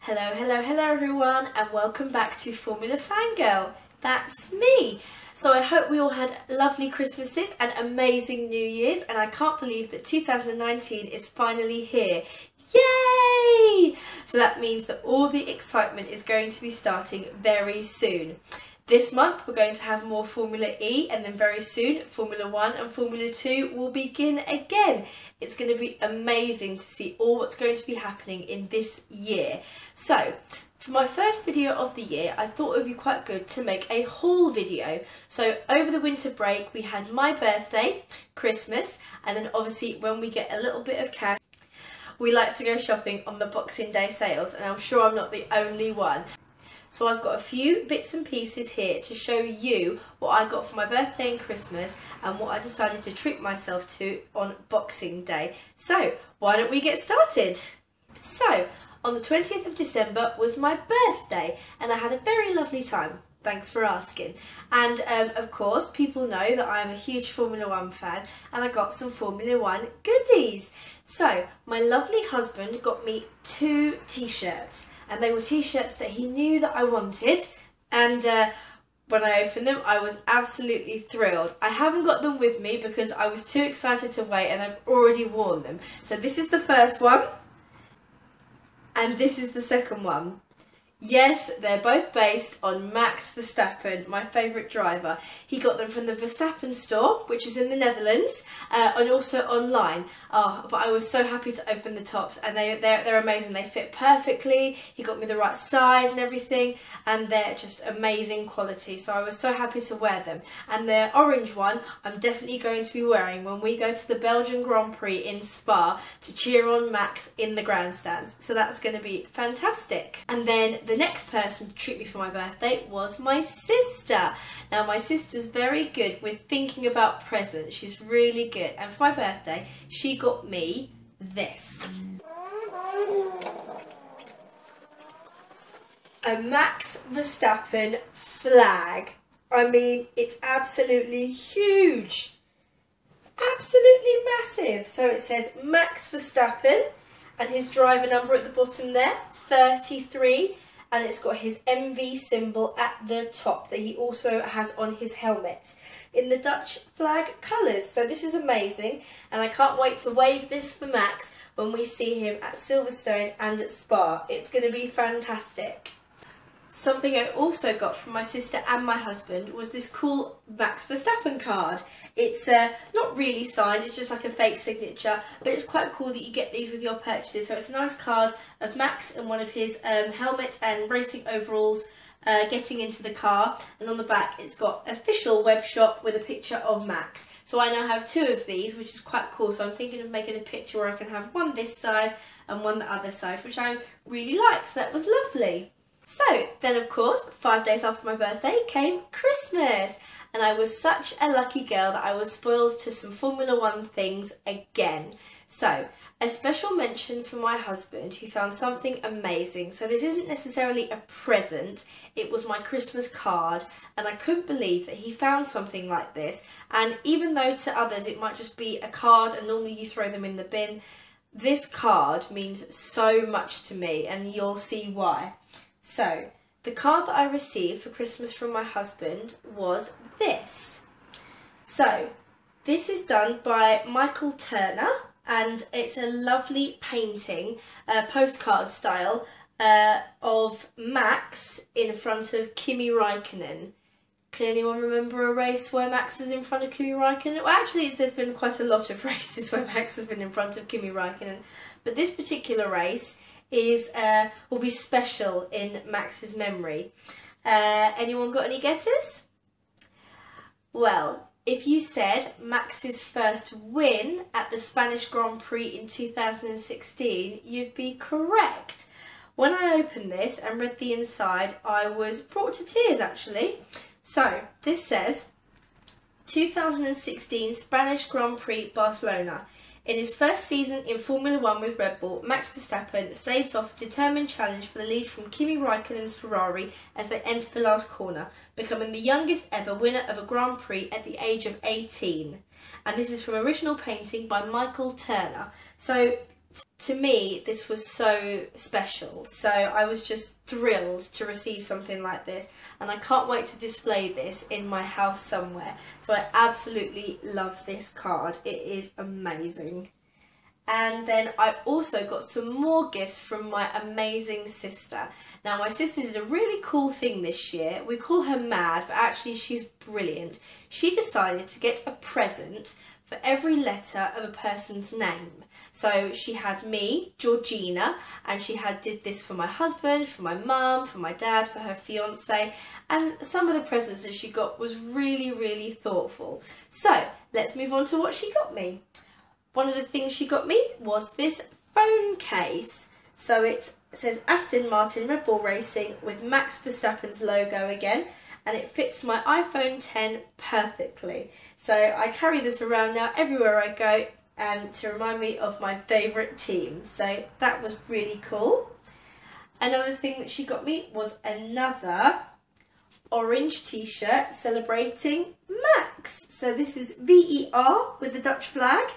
Hello, hello, hello everyone, and welcome back to Formula Fangirl. That's me. So I hope we all had lovely Christmases and amazing New Year's, and I can't believe that 2019 is finally here. Yay! So that means that all the excitement is going to be starting very soon. This month we're going to have more Formula E, and then very soon Formula 1 and Formula 2 will begin again. It's going to be amazing to see all what's going to be happening in this year. So for my first video of the year, I thought it would be quite good to make a haul video. So over the winter break we had my birthday, Christmas, and then obviously when we get a little bit of cash, we like to go shopping on the Boxing Day sales, and I'm sure I'm not the only one. So I've got a few bits and pieces here to show you what I got for my birthday and Christmas and what I decided to treat myself to on Boxing Day. So why don't we get started? So on the 20th of December was my birthday and I had a very lovely time. Thanks for asking. And of course people know that I'm a huge Formula 1 fan, and I got some Formula 1 goodies. So my lovely husband got me 2 t-shirts. And they were t-shirts that he knew that I wanted, and when I opened them I was absolutely thrilled. I haven't got them with me because I was too excited to wait, and I've already worn them. So this is the first one and this is the second one. Yes, they're both based on Max Verstappen, my favourite driver. He got them from the Verstappen store, which is in the Netherlands, and also online. Oh, but I was so happy to open the tops, and they're amazing. They fit perfectly. He got me the right size and everything, and they're just amazing quality. So I was so happy to wear them. And the orange one, I'm definitely going to be wearing when we go to the Belgian Grand Prix in Spa to cheer on Max in the grandstands. So that's going to be fantastic. And then the next person to treat me for my birthday was my sister. Now my sister's very good with thinking about presents. She's really good, and for my birthday she got me this. A Max Verstappen flag. I mean, it's absolutely huge. Absolutely massive. So it says Max Verstappen and his driver number at the bottom there, 33. And it's got his MV symbol at the top that he also has on his helmet in the Dutch flag colours. So this is amazing, and I can't wait to wave this for Max when we see him at Silverstone and at Spa. It's going to be fantastic. Something I also got from my sister and my husband was this cool Max Verstappen card. It's not really signed, it's just like a fake signature, but it's quite cool that you get these with your purchases. So it's a nice card of Max and one of his helmet and racing overalls getting into the car, and on the back it's got official web shop with a picture of Max. So I now have 2 of these, which is quite cool. So I'm thinking of making a picture where I can have one this side and one the other side, which I really like, so that was lovely. So then of course 5 days after my birthday came Christmas, and I was such a lucky girl that I was spoiled to some Formula 1 things again. So a special mention for my husband, who found something amazing. So this isn't necessarily a present, it was my Christmas card, and I couldn't believe that he found something like this. And even though to others it might just be a card and normally you throw them in the bin, this card means so much to me, and you'll see why. So, the card that I received for Christmas from my husband was this. So, this is done by Michael Turner, and it's a lovely painting, postcard style, of Max in front of Kimi Raikkonen. Can anyone remember a race where Max was in front of Kimi Raikkonen? Well, actually, there's been quite a lot of races where Max has been in front of Kimi Raikkonen, but this particular race will be special in Max's memory. Anyone got any guesses? Well, if you said Max's first win at the Spanish Grand Prix in 2016, you'd be correct. When I opened this and read the inside, I was brought to tears actually. So this says 2016 Spanish Grand Prix Barcelona. In his first season in Formula 1 with Red Bull, Max Verstappen staves off a determined challenge for the lead from Kimi Raikkonen's Ferrari as they enter the last corner, becoming the youngest ever winner of a Grand Prix at the age of 18. And this is from original painting by Michael Turner. So To me, this was so special, so I was just thrilled to receive something like this, and I can't wait to display this in my house somewhere. So I absolutely love this card. It is amazing. And then I also got some more gifts from my amazing sister. Now, my sister did a really cool thing this year. We call her Mad, but actually she's brilliant. She decided to get a present for every letter of a person's name. So she had me, Georgina, and she did this for my husband, for my mum, for my dad, for her fiance, and some of the presents that she got was really, really thoughtful. So let's move on to what she got me. One of the things she got me was this phone case. So it says Aston Martin Red Bull Racing with Max Verstappen's logo again, and it fits my iPhone 10 perfectly. So I carry this around now everywhere I go, and to remind me of my favourite team. So that was really cool. Another thing that she got me was another orange t-shirt celebrating Max. So this is VER with the Dutch flag,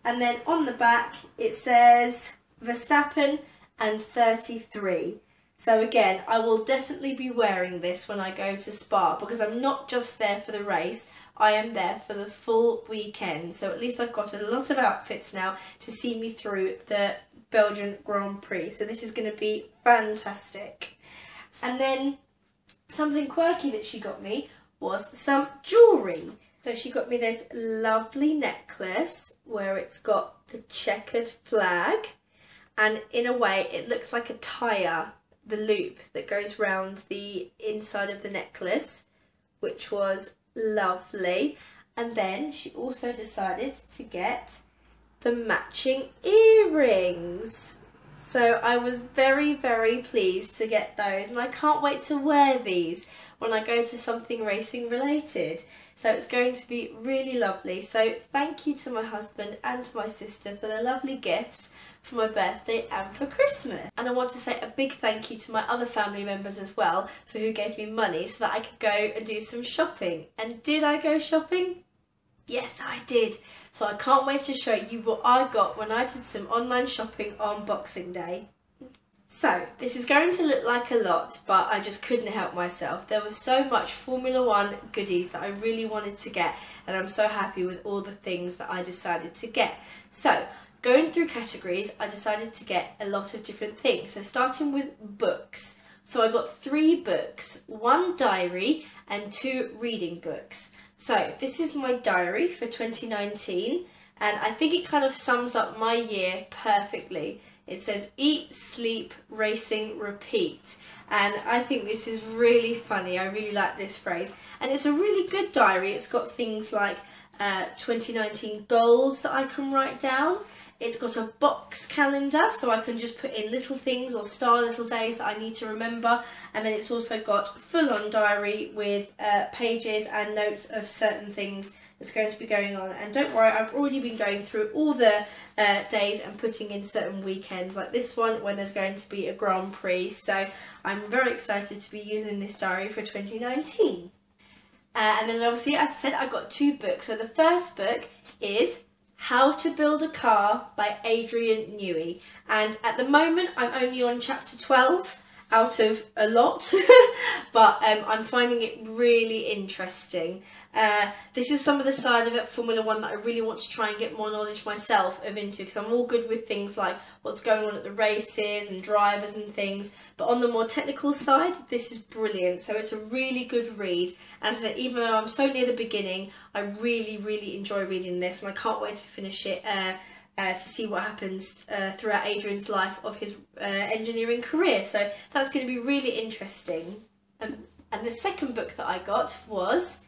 and then on the back it says Verstappen and 33. So again, I will definitely be wearing this when I go to Spa, because I'm not just there for the race, I am there for the full weekend. So at least I've got a lot of outfits now to see me through the Belgian Grand Prix. So this is going to be fantastic. And then something quirky that she got me was some jewellery. So she got me this lovely necklace where it's got the checkered flag, and in a way it looks like a tyre, the loop that goes round the inside of the necklace, which was lovely. And then she also decided to get the matching earrings. So I was very, very pleased to get those, and I can't wait to wear these when I go to something racing related. So it's going to be really lovely. So thank you to my husband and to my sister for the lovely gifts for my birthday and for Christmas. And I want to say a big thank you to my other family members as well, for who gave me money so that I could go and do some shopping. And did I go shopping? Yes, I did. So I can't wait to show you what I got when I did some online shopping on Boxing Day. So, this is going to look like a lot, but I just couldn't help myself. There was so much Formula One goodies that I really wanted to get, and I'm so happy with all the things that I decided to get. So, going through categories, I decided to get a lot of different things. So, starting with books. So, I got 3 books, 1 diary and 2 reading books. So, this is my diary for 2019, and I think it kind of sums up my year perfectly. It says eat, sleep, racing, repeat. And I think this is really funny. I really like this phrase. And it's a really good diary. It's got things like 2019 goals that I can write down. It's got a box calendar, so I can just put in little things or star little days that I need to remember. And then it's also got full-on diary with pages and notes of certain things that's going to be going on. And don't worry, I've already been going through all the days and putting in certain weekends, like this one when there's going to be a Grand Prix. So I'm very excited to be using this diary for 2019. And then obviously, as I said, I got 2 books. So the first book is How to Build a Car by Adrian Newey. And at the moment, I'm only on chapter 12 out of a lot, but I'm finding it really interesting. This is some of the side of Formula One that I really want to try and get more knowledge myself into, because I'm all good with things like what's going on at the races and drivers and things, but on the more technical side, this is brilliant. So it's a really good read. As I said, even though I'm so near the beginning, I really, really enjoy reading this, and I can't wait to finish it to see what happens throughout Adrian's life of his engineering career. So that's going to be really interesting. And the second book that I got was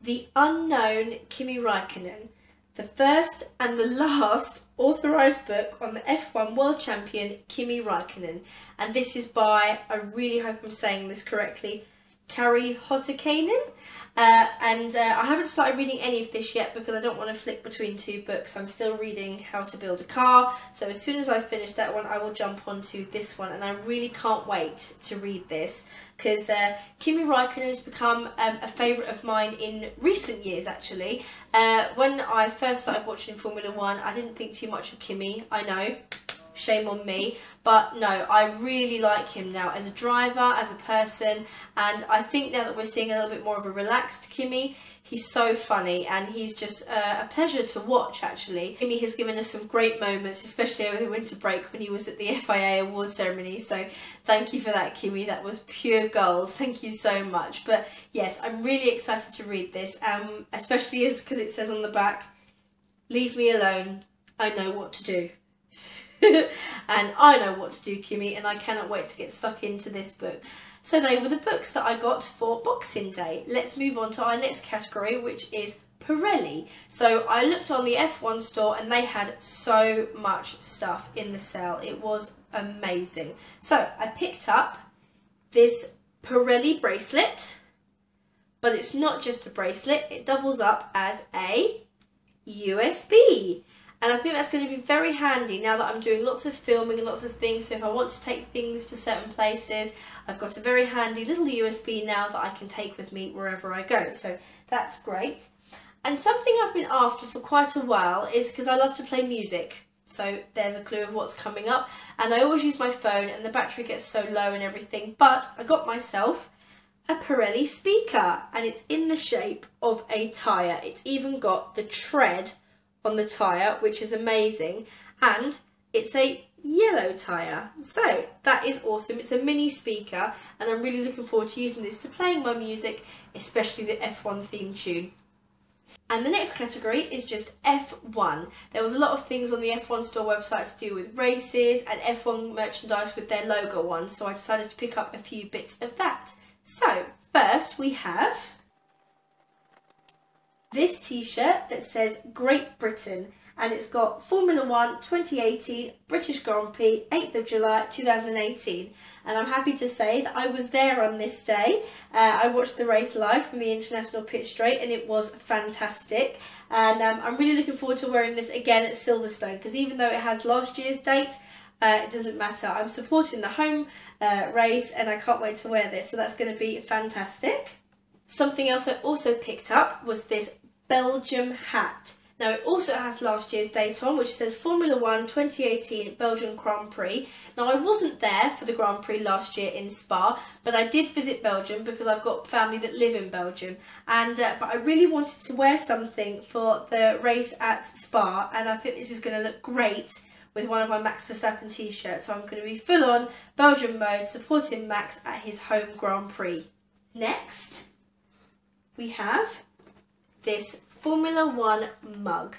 The Unknown Kimi Raikkonen, the first and the last authorised book on the F1 World Champion Kimi Raikkonen. And this is by, I really hope I'm saying this correctly, Kari Hotakainen. I haven't started reading any of this yet because I don't want to flick between 2 books. I'm still reading How to Build a Car, so as soon as I finish that one I will jump onto this one, and I really can't wait to read this because Kimi Raikkonen has become a favourite of mine in recent years actually. When I first started watching Formula One, I didn't think too much of Kimi, I know. shame on me. But no, I really like him now as a driver, as a person, and I think now that we're seeing a little bit more of a relaxed Kimi, he's so funny and he's just a pleasure to watch actually. Kimi has given us some great moments, especially over the winter break when he was at the FIA awards ceremony, so thank you for that, Kimi, that was pure gold, thank you so much. But yes, I'm really excited to read this, especially because it says on the back, leave me alone, I know what to do. And I know what to do, Kimi, and I cannot wait to get stuck into this book. So they were the books that I got for Boxing Day. Let's move on to our next category, which is Pirelli. So I looked on the F1 store and they had so much stuff in the sale. It was amazing. So I picked up this Pirelli bracelet, but it's not just a bracelet, it doubles up as a USB. And I think that's going to be very handy now that I'm doing lots of filming and lots of things. So if I want to take things to certain places, I've got a very handy little USB now that I can take with me wherever I go. So that's great. And something I've been after for quite a while is because I love to play music. So there's a clue of what's coming up. And I always use my phone and the battery gets so low and everything. But I got myself a Pirelli speaker and it's in the shape of a tyre. It's even got the tread on the tyre, which is amazing, and it's a yellow tyre, so that is awesome. It's a mini speaker and I'm really looking forward to using this to playing my music, especially the F1 theme tune. And the next category is just F1. There was a lot of things on the F1 store website to do with races and F1 merchandise with their logo on, so I decided to pick up a few bits of that. So first we have this t-shirt that says Great Britain, and it's got Formula 1 2018 British Grand Prix 8th of July 2018, and I'm happy to say that I was there on this day. I watched the race live from the International Pit Straight and it was fantastic, and I'm really looking forward to wearing this again at Silverstone, because even though it has last year's date, it doesn't matter. I'm supporting the home race and I can't wait to wear this, so that's going to be fantastic. Something else I also picked up was this Belgium hat. Now it also has last year's date on, which says Formula 1 2018 Belgian Grand Prix. Now I wasn't there for the Grand Prix last year in Spa, but I did visit Belgium because I've got family that live in Belgium, and but I really wanted to wear something for the race at Spa, and I think this is going to look great with one of my Max Verstappen t-shirts, so I'm going to be full on Belgium mode supporting Max at his home Grand Prix. Next we have this Formula 1 mug.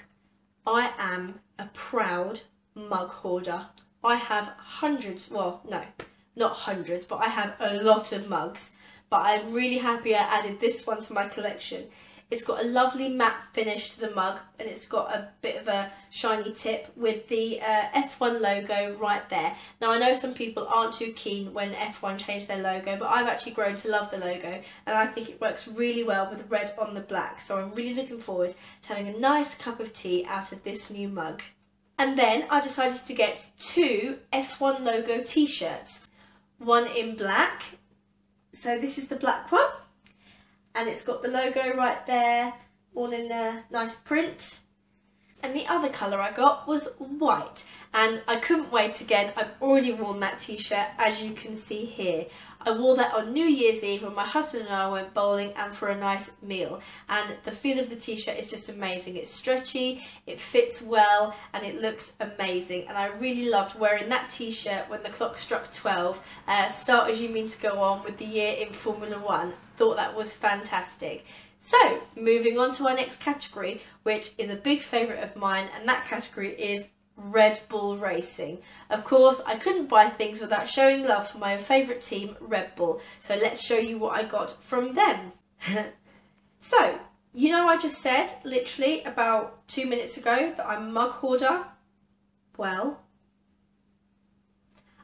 I am a proud mug hoarder. I have hundreds, well no, not hundreds, but I have a lot of mugs. But I'm really happy I added this one to my collection. It's got a lovely matte finish to the mug and it's got a bit of a shiny tip with the F1 logo right there. Now I know some people aren't too keen when F1 change their logo, but I've actually grown to love the logo and I think it works really well with red on the black, so I'm really looking forward to having a nice cup of tea out of this new mug. And then I decided to get two F1 logo t-shirts, one in black, so this is the black one, and it's got the logo right there, all in a nice print. And the other colour I got was white, and I couldn't wait again. I've already worn that t-shirt, as you can see here. I wore that on New Year's Eve when my husband and I went bowling and for a nice meal, and the feel of the t-shirt is just amazing. It's stretchy, it fits well, and it looks amazing, and I really loved wearing that t-shirt when the clock struck 12. Start as you mean to go on with the year in Formula 1. Thought that was fantastic. So, moving on to our next category, which is a big favourite of mine, and that category is Red Bull Racing. Of course, I couldn't buy things without showing love for my favourite team, Red Bull, so let's show you what I got from them. So, you know I just said, literally about 2 minutes ago, that I'm a mug hoarder? Well,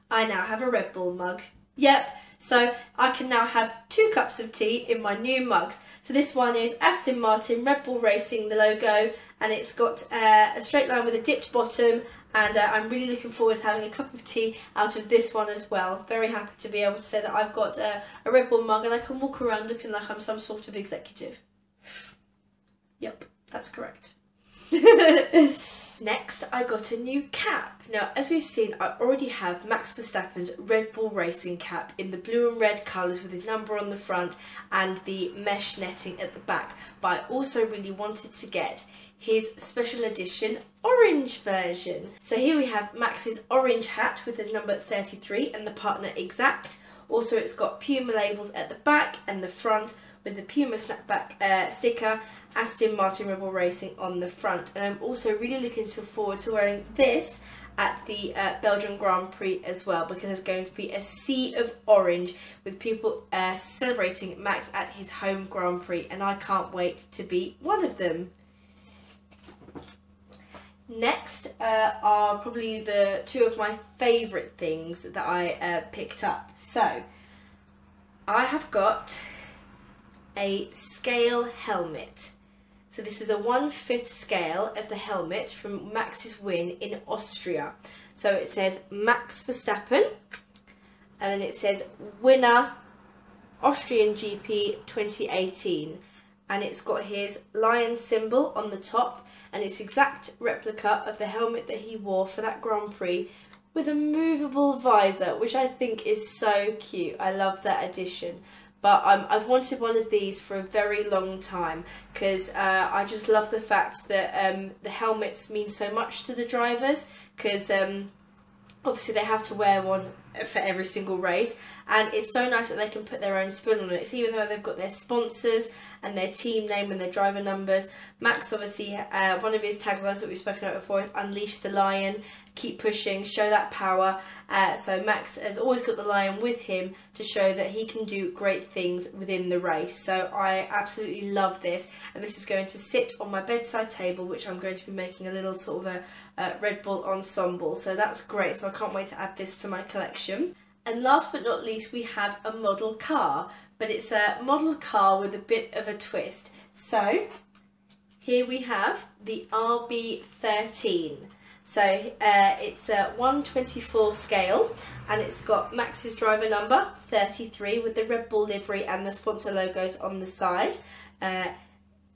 I now have a Red Bull mug. Yep, so I can now have 2 cups of tea in my new mugs. So this one is Aston Martin Red Bull Racing, the logo, and it's got a straight line with a dipped bottom, and I'm really looking forward to having a cup of tea out of this one as well. Very happy to be able to say that I've got a Red Bull mug and I can walk around looking like I'm some sort of executive. Yep, that's correct. Next, I got a new cap. Now, as we've seen, I already have Max Verstappen's Red Bull Racing cap in the blue and red colours with his number on the front and the mesh netting at the back. But I also really wanted to get his special edition orange version. So here we have Max's orange hat with his number 33 and the partner exact. Also, it's got Puma labels at the back and the front with the Puma snapback sticker, Aston Martin Red Bull Racing on the front. And I'm also really looking forward to wearing this at the Belgian Grand Prix as well, because there's going to be a sea of orange with people celebrating Max at his home Grand Prix, and I can't wait to be one of them. Next are probably the two of my favourite things that I picked up. So I have got a scale helmet. So this is a 1/5 scale of the helmet from Max's win in Austria. So it says Max Verstappen, and then it says winner Austrian GP 2018, and it's got his lion symbol on the top, and it's exact replica of the helmet that he wore for that Grand Prix with a movable visor, which I think is so cute. I love that addition. But I've wanted one of these for a very long time, because I just love the fact that the helmets mean so much to the drivers, because obviously they have to wear one for every single race, and it's so nice that they can put their own spin on it. So even though they've got their sponsors and their team name and their driver numbers, Max obviously, one of his taglines that we've spoken about before is Unleash the Lion, keep pushing, show that power. So Max has always got the lion with him to show that he can do great things within the race. So I absolutely love this, and this is going to sit on my bedside table, which I'm going to be making a little sort of a Red Bull ensemble. So that's great, so I can't wait to add this to my collection. And last but not least, we have a model car, but it's a model car with a bit of a twist. So here we have the RB13. So it's a 1/24 scale, and it's got Max's driver number 33 with the Red Bull livery and the sponsor logos on the side.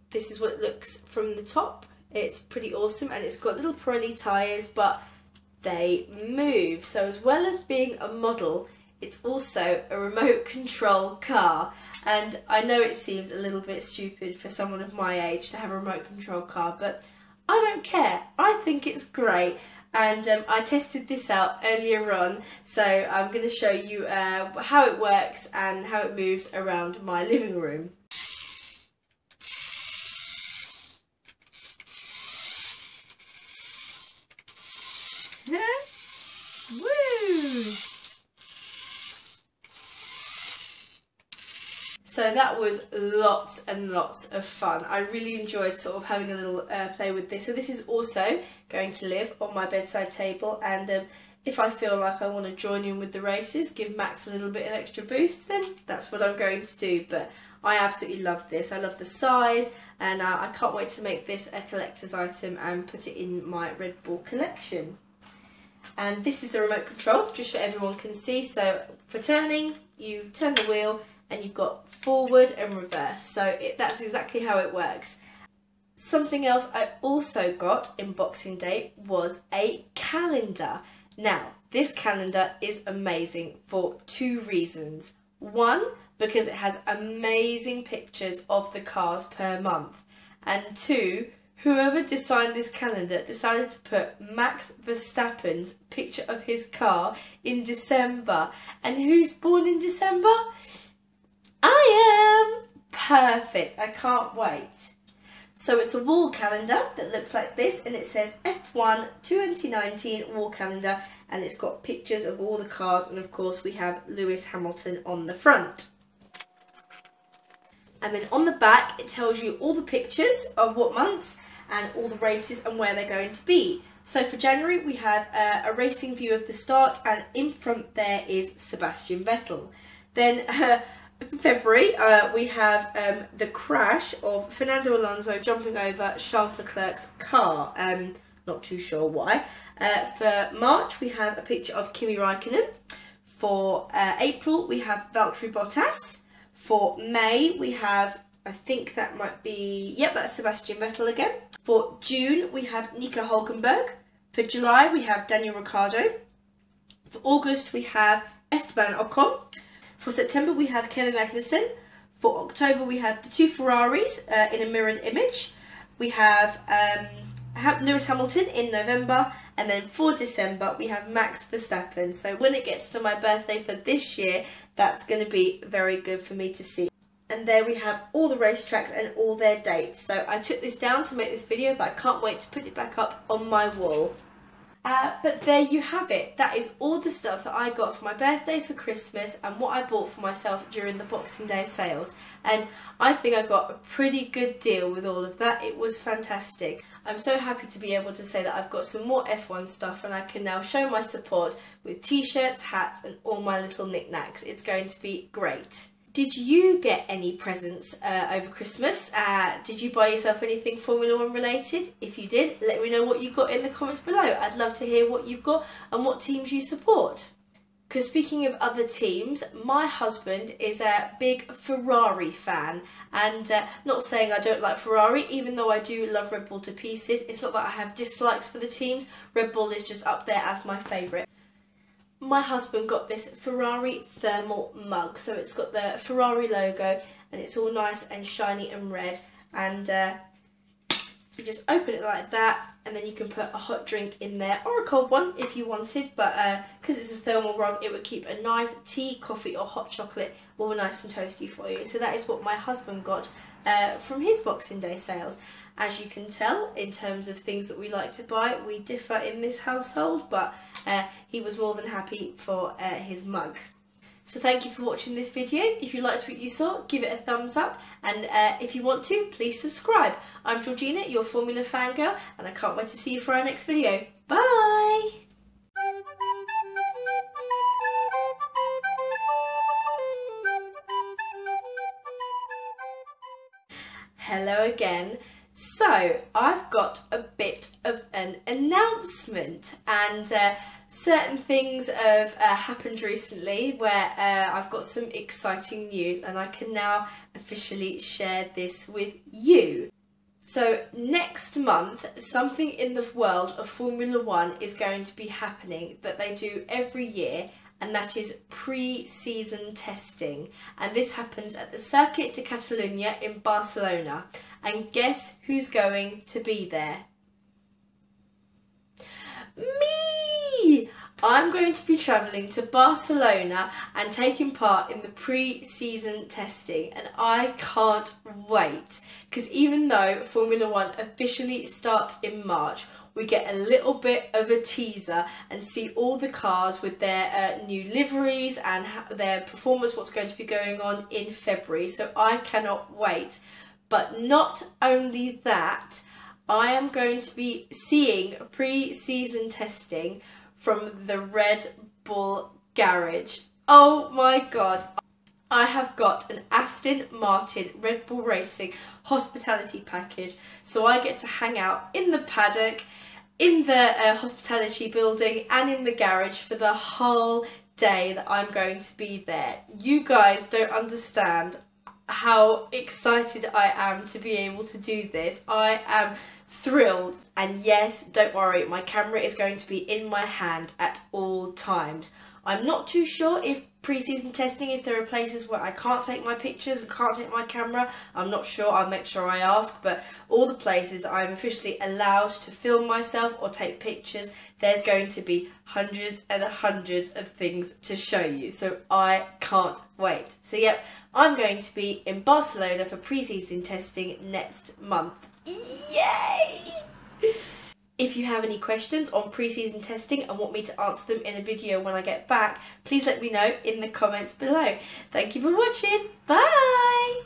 This is what it looks from the top. It's pretty awesome, and it's got little Pirelli tyres, but they move. So as well as being a model, it's also a remote control car. And I know it seems a little bit stupid for someone of my age to have a remote control car, but I don't care. I think it's great, and I tested this out earlier on, so I'm going to show you how it works and how it moves around my living room. Woo! So that was lots and lots of fun. I really enjoyed sort of having a little play with this. So this is also going to live on my bedside table, and if I feel like I want to join in with the races, give Max a little bit of extra boost, then that's what I'm going to do. But I absolutely love this. I love the size, and I can't wait to make this a collector's item and put it in my Red Bull collection. And this is the remote control, just so everyone can see. So for turning, you turn the wheel, and you've got forward and reverse. So that's exactly how it works. Something else I also got in Boxing Day was a calendar. Now, this calendar is amazing for two reasons. One, because it has amazing pictures of the cars per month. And two, whoever designed this calendar decided to put Max Verstappen's picture of his car in December. And who's born in December? I am! Perfect, I can't wait. So it's a wall calendar that looks like this, and it says F1 2019 wall calendar, and it's got pictures of all the cars, and of course we have Lewis Hamilton on the front. And then on the back it tells you all the pictures of what months and all the races and where they're going to be. So for January we have a racing view of the start, and in front there is Sebastian Vettel. Then February, we have the crash of Fernando Alonso jumping over Charles Leclerc's car. Not too sure why. For March, we have a picture of Kimi Raikkonen. For April, we have Valtteri Bottas. For May, we have, I think that might be, yep, that's Sebastian Vettel again. For June, we have Nico Hulkenberg. For July, we have Daniel Ricciardo. For August, we have Esteban Ocon. For September, we have Kevin Magnussen. For October, we have the two Ferraris in a mirrored image. We have Lewis Hamilton in November. And then for December, we have Max Verstappen. So when it gets to my birthday for this year, that's going to be very good for me to see. And there we have all the racetracks and all their dates. So I took this down to make this video, but I can't wait to put it back up on my wall. But there you have it. That is all the stuff that I got for my birthday, for Christmas, and what I bought for myself during the Boxing Day sales. And I think I got a pretty good deal with all of that. It was fantastic. I'm so happy to be able to say that I've got some more F1 stuff, and I can now show my support with t-shirts, hats, and all my little knickknacks. It's going to be great. Did you get any presents over Christmas? Did you buy yourself anything Formula 1 related? If you did, let me know what you got in the comments below. I'd love to hear what you've got and what teams you support. Because speaking of other teams, my husband is a big Ferrari fan. And not saying I don't like Ferrari, even though I do love Red Bull to pieces. It's not that I have dislikes for the teams. Red Bull is just up there as my favourite. My husband got this Ferrari thermal mug, so it's got the Ferrari logo and it's all nice and shiny and red, and you just open it like that, and then you can put a hot drink in there or a cold one if you wanted, but because it's a thermal mug, it would keep a nice tea, coffee or hot chocolate all nice and toasty for you. So that is what my husband got from his Boxing Day sales. As you can tell, in terms of things that we like to buy, we differ in this household, but he was more than happy for his mug. So thank you for watching this video. If you liked what you saw, give it a thumbs up, and if you want to, please subscribe. I'm Georgina, your Formula fangirl, and I can't wait to see you for our next video. Bye! Hello again. So, I've got a bit of an announcement, and certain things have happened recently where I've got some exciting news, and I can now officially share this with you. So next month, something in the world of Formula 1 is going to be happening that they do every year, and that is pre-season testing. And this happens at the Circuit de Catalunya in Barcelona. And guess who's going to be there? Me! I'm going to be travelling to Barcelona and taking part in the pre-season testing, and I can't wait, because even though Formula 1 officially starts in March, we get a little bit of a teaser and see all the cars with their new liveries and their performance, what's going to be going on in February. So I cannot wait. But not only that, I am going to be seeing pre-season testing from the Red Bull garage. Oh my god. I have got an Aston Martin Red Bull Racing hospitality package, so I get to hang out in the paddock, in the hospitality building and in the garage for the whole day that I'm going to be there. You guys don't understand how excited I am to be able to do this. I am thrilled, and yes, don't worry, my camera is going to be in my hand at all times. I'm not too sure if pre-season testing, if there are places where I can't take my pictures, can't take my camera, I'm not sure, I'll make sure I ask, but all the places I'm officially allowed to film myself or take pictures, there's going to be hundreds and hundreds of things to show you, so I can't wait. So yep, I'm going to be in Barcelona for pre-season testing next month. Yay! If you have any questions on pre-season testing and want me to answer them in a video when I get back, please let me know in the comments below. Thank you for watching. Bye!